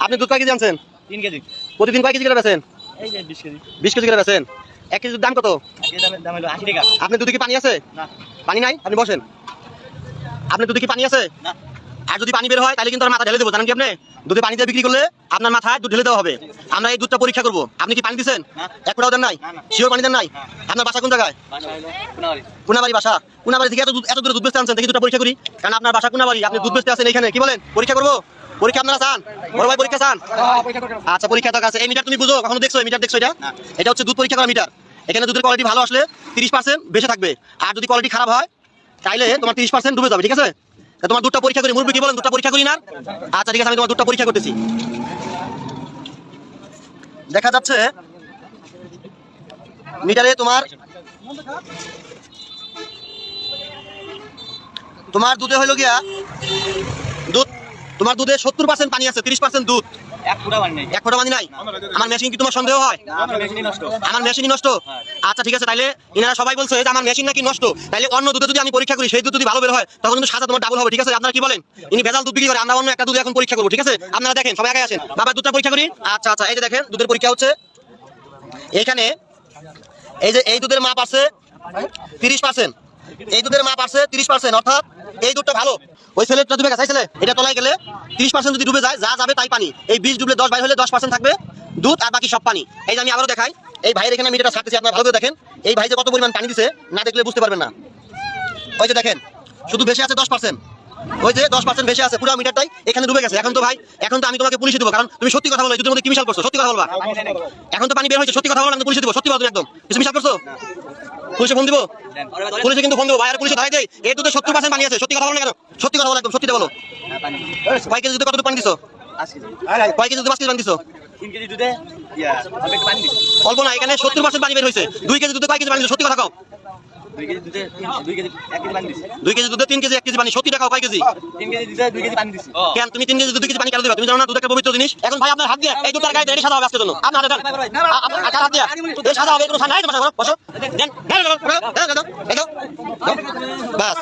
আপনি দুধ কয় কেজি আনছেন? 3 কেজি। প্রতিদিন কয় কেজি করে বেচেন? এই যে 20 কেজি। 20 কেজি করে বেচেন। 1 কেজির দাম কত? এর দাম হলো 80 টাকা। আপনি দুধে কি পানি আছে? না। পানি নাই? আপনি বসেন। আপনি দুধে কি পানি আছে? না। আর যদি পানি বের হয় তাহলে কিন্তু আর মাথা ঢেলে দেবো, জানেন কি আপনি? দুধে পানি দিয়ে বিক্রি করলে আপনার মাথায় দুধ ঢেলে দেওয়া হবে। আমরা এই দুধটা পরীক্ষা করবো। আপনি কি পানি দিচ্ছেন? না। এক ফোঁটাও দেন নাই? শিওর পানি দেন নাই? আপনার বাসা কোন জায়গায়? বাসা হলো কোনাবাড়ি। কোনাবাড়ি বাসা। কোনাবাড়ি থেকে এত দূরে দুধ বেচতে আনছেন, দেখি দুধটা পরীক্ষা করি। কারণ আপনার বাসা কোনাবাড়ি, আপনি দুধ বেচতে আছেন এখানে। কি বলেন? পরীক্ষা করবো? পরীক্ষা আপনারা চান? বড় ভাই পরীক্ষা চান? আচ্ছা, পরীক্ষা তো আছে। এই মিটার তুমি বুঝো? কখনো দেখছো? এই মিটার দেখছো এটা? এটা হচ্ছে দুধ পরীক্ষা করা মিটার। এখানে দুধের কোয়ালিটি ভালো আসলে 30% বেঁচে থাকবে, আর যদি কোয়ালিটি খারাপ হয় তাইলে তোমার 30% ডুবে যাবে। ঠিক আছে? তোমার দুধটা পরীক্ষা করি। মুরব্বি কি বলেন? দুধটা পরীক্ষা করি না? আচ্ছা ঠিক আছে, আমি তোমার দুধটা পরীক্ষা করতেছি। দেখা যাচ্ছে মিটারে তোমার দুধে হইল গিয়া তোমার দুধে 70% পানি আছে, 30% দুধ। এক ফোঁটা পানি নাই। এক ফোঁটা পানি নাই? আমার মেশিন কি তোমার সন্দেহ হয়? আমার মেশিনই নষ্ট। আমার মেশিনই নষ্ট? আচ্ছা ঠিক আছে, তাইলে ইনারা সবাই বলছে যে আমার মেশিন নাকি নষ্ট। তাইলে অন্য দুধে যদি আমি পরীক্ষা করি, সেই দুধ যদি ভালো বের হয় তখন কিন্তু সাজা তোমার ডাবল হবে। ঠিক আছে? আপনারা কি বলেন? ইনি ভেজাল দুধ বিক্রি করে, আমরা অন্য একটা দুধ এখন পরীক্ষা করবো। ঠিক আছে? আপনারা দেখেন, সবাই আগে আসেন। বাবা দুধটা পরীক্ষা করি। আচ্ছা আচ্ছা, এই যে দেখেন দুধের পরীক্ষা হচ্ছে এখানে। এই যে এই দুধের মাপ আছে 30%। এই দুধের মাপ আছে 30%, অর্থাৎ এই দুধটা ভালো। ওই ছেলেটা ডুবে গেছে, ছেলে এটা তলায় গেলে 30% যদি ডুবে যায়, যা যাবে তাই পানি। এই 20 ডুবলে 10 বাইর হলে 10% থাকবে দুধ, আর বাকি সব পানি। এই যে আমি আবারও দেখাই, এই ভাইয়ের এখানে মিটারটা ছাড়তেছি, আপনারা ভালো করে দেখেন। এই ভাই যে কত পরিমাণ পানি দিছে, না দেখলে বুঝতে পারবেন না। ওই যে দেখেন, শুধু বেশি আছে 10%। ওই যে 10% বেশি আছে, পুরো মিটারটাই এখানে ডুবে গেছে। এখন তো ভাই, এখন তো আমি তোমাকে পুলিশে দেবো, কারণ তুমি সত্যি কথা বলো। এই দুধের মধ্যে কি মিশাল করছো? সত্যি কথা বলবা। এখন তো পানি বের হয়েছে, সত্যি কথা বলো, আমি পুলিশে দেবো। সত্যি বলো তুমি একদম। কিছু মিশাল করছো? পুলিশে ফোন দিব? পুলিশে কিন্তু ফোন দেবো। ভাই আর পুলিশে ধরাই দেয়। এই দুধে 70% পানি আছে। সত্যি কথা বলো না কেন? সত্যি কথা বলো, একদম সত্যি বলো। কয় কেজি দুধে কতটুকু পানি দিছো? 5 কেজি। কয় কেজি দুধে 5 কেজি পানি দিছো? 3 কেজি দুধে অল্প একটু পানি দিছি। অল্প না, এখানে 70% পানি বের হয়েছে। 2 কেজি দুধে কয় কেজি পানি দিছো? সত্যি কথা কও। 2 কেজি দুধে 2 কেজি 1 কেজি পানি দিছি। 2 কেজি দুধে 3 কেজি 1 কেজি পানি। সত্যি দেখাও, কয় কেজি? 3 কেজি দুধে 2 কেজি পানি দিছি। কেন তুমি 3 কেজি 2 কেজি পানি কেন দিবা? তুমি জানো না দুধ একটা পবিত্র জিনিস? এখন ভাই আপনার হাত দিয়ে এই দুধটার গায়ে রেডি সাদা হবে আজকের জন্য। আপনার হাতে দেন। আপনার হাত দিয়ে এই সাদা হবে, কোনো সাদা নাই তোমার। বসো দেন। বাস।